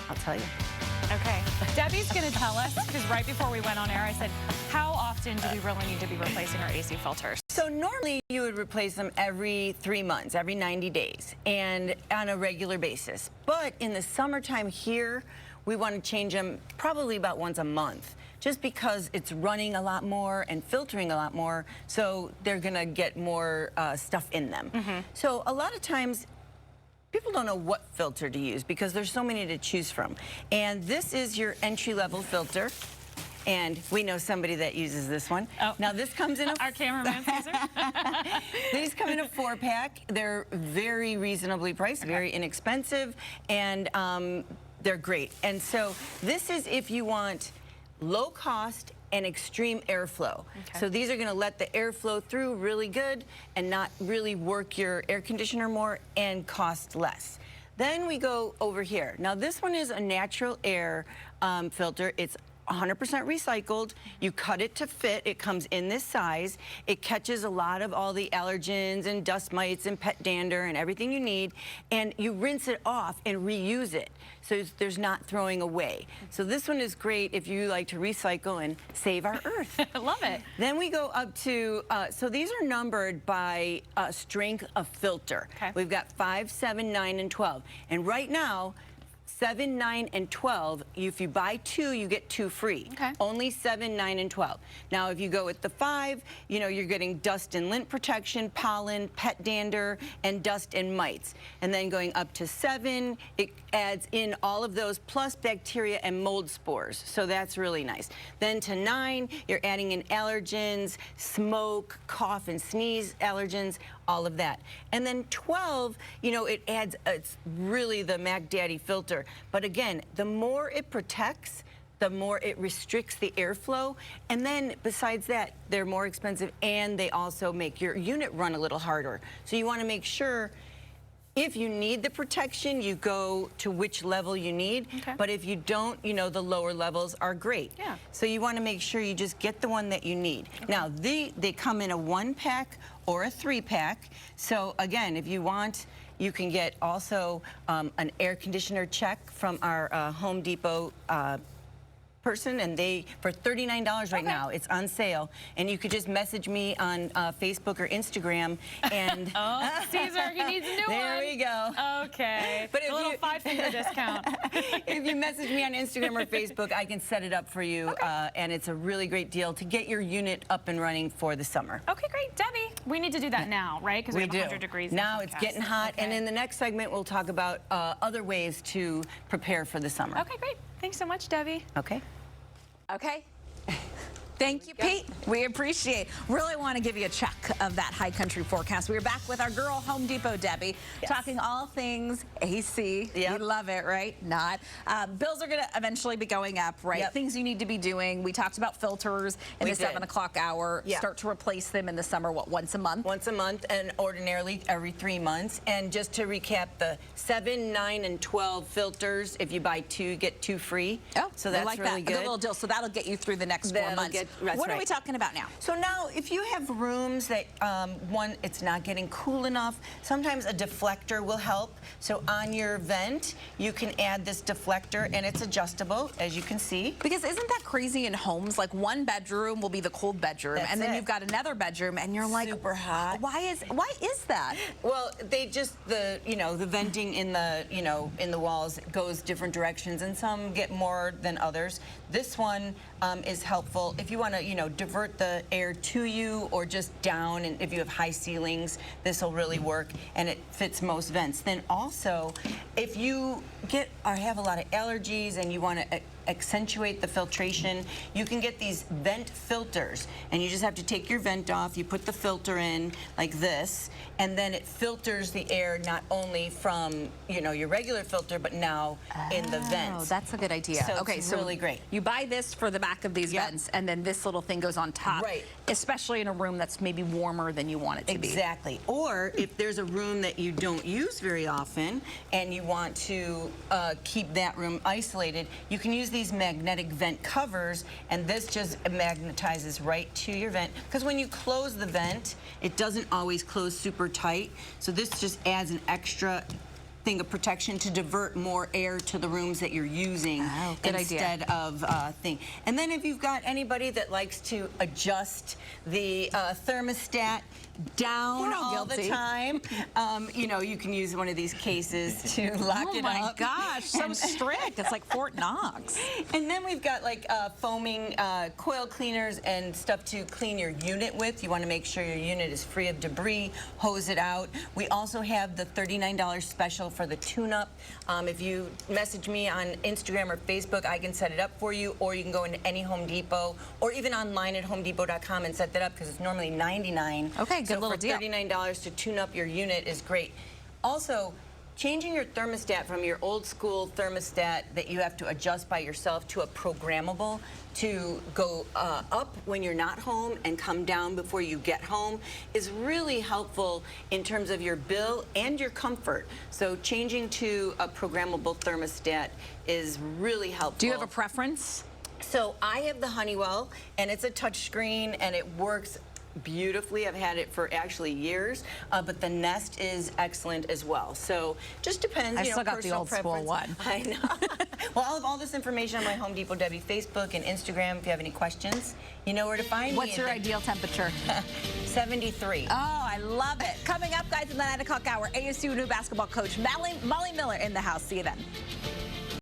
I'll tell you. Okay. Debbie's going to tell us, because right before we went on air, I said, how often do we really need to be replacing our AC filters? So normally you would replace them every 3 months, every 90 days, and on a regular basis. But in the summertime here, we want to change them probably about once a month, just because it's running a lot more and filtering a lot more, so they're going to get more stuff in them. So a lot of times, people don't know what filter to use because there's so many to choose from. And this is your entry-level filter. And we know somebody that uses this one. Oh. Now this comes in a... Our cameraman, Caesar. These come in a 4-pack. They're very reasonably priced, very inexpensive, and they're great. And so this is if you want low cost and extreme airflow. So these are going to let the air flow through really good and not really work your air conditioner more and cost less. Then we go over here. Now this one is a natural air filter. It's 100% recycled. You cut it to fit. It comes in this size. It catches a lot of all the allergens and dust mites and pet dander and everything you need, and you rinse it off and reuse it. So there's not throwing away. So this one is great if you like to recycle and save our earth. I love it. Then we go up to, so these are numbered by strength of filter. We've got 5, 7, 9, and 12. And right now, 7, 9, and 12, if you buy 2, you get 2 free. Only 7, 9, and 12. Now, if you go with the 5, you know, you're getting dust and lint protection, pollen, pet dander, and dust and mites. And then going up to 7, it adds in all of those, plus bacteria and mold spores. So that's really nice. Then to 9, you're adding in allergens, smoke, cough and sneeze allergens, all of that. And then 12, you know, it adds, it's really the Mac Daddy filter. But again, the more it protects, the more it restricts the airflow. And then besides that, they're more expensive and they also make your unit run a little harder. So you want to make sure if you need the protection, you go to which level you need. But if you don't, you know, the lower levels are great. So you want to make sure you just get the one that you need. Now, they come in a 1-pack or a 3-pack. So again, if you want, you can get also an air conditioner check from our Home Depot person, and they, for $39 right now, it's on sale, and you could just message me on Facebook or Instagram, and Caesar, he needs a new one. There we go. Okay. But if a little you, 5-finger discount. If you message me on Instagram or Facebook, I can set it up for you, and it's a really great deal to get your unit up and running for the summer. Okay, great. Debbie, we need to do that now, right? Because we have 100 degrees. Now it's getting hot, and in the next segment, we'll talk about other ways to prepare for the summer. Okay, great. Thanks so much, Debbie. Okay. Okay. Thank you, Pete. We appreciate. Really want to give you a check of that high country forecast. We're back with our girl, Home Depot, Debbie, talking all things AC. You love it, right? Not. Bills are going to eventually be going up, right? Things you need to be doing. We talked about filters in the 7 o'clock hour. Start to replace them in the summer, what, once a month? Once a month, and ordinarily every 3 months. And just to recap, the 7, 9, and 12 filters, if you buy 2, get 2 free. Oh, so that's like really that. good. A little deal. So that'll get you through the next 4 months. What are we talking about now? So now, if you have rooms that, one, it's not getting cool enough, sometimes a deflector will help. So on your vent, you can add this deflector, and it's adjustable, as you can see. Because isn't that crazy in homes? Like, one bedroom will be the cold bedroom, and then you've got another bedroom, and you're like, super hot. Why is that? Well, they just, the venting in the, in the walls goes different directions, and some get more than others. This one is helpful if you want to, divert the air to you or just down, and if you have high ceilings, this will really work, and it fits most vents. Then also, if you get or have a lot of allergies and you want to accentuate the filtration, you can get these vent filters, and you just have to take your vent off, you put the filter in like this, and then it filters the air not only from, your regular filter, but now in the vents. Oh, that's a good idea. So okay, it's so really great. You buy this for the back of these vents, and then this little thing goes on top. Right. Especially in a room that's maybe warmer than you want it to be. Exactly. Or if there's a room that you don't use very often, and you want to keep that room isolated, you can use these magnetic vent covers, and this just magnetizes right to your vent. Because when you close the vent, it doesn't always close super tight. So this just adds an extra thing of protection to divert more air to the rooms that you're using good idea. instead of thing. And then if you've got anybody that likes to adjust the thermostat down all the time, you know, you can use one of these cases to lock it up. Oh my gosh, so strict. It's like Fort Knox. And then we've got like foaming coil cleaners and stuff to clean your unit with. You want to make sure your unit is free of debris, hose it out. We also have the $39 special for the tune-up. If you message me on Instagram or Facebook, I can set it up for you, or you can go into any Home Depot or even online at homedepot.com and set that up because it's normally $99. Okay, good little deal. $39 to tune up your unit is great. Also, changing your thermostat from your old school thermostat that you have to adjust by yourself to a programmable to go up when you're not home and come down before you get home is really helpful in terms of your bill and your comfort. So changing to a programmable thermostat is really helpful. Do you have a preference? So I have the Honeywell, and it's a touchscreen, and it works beautifully. I've had it for actually years, but the Nest is excellent as well. So just depends. I you know, still got the personal old school preference. one. I know. Well, I'll have all this information on my Home Depot Debbie Facebook and Instagram. If you have any questions, you know where to find me. What's your ideal temperature? 73. Oh, I love it. Coming up, guys, in the 9 o'clock hour, ASU new basketball coach Molly Miller in the house. See you then.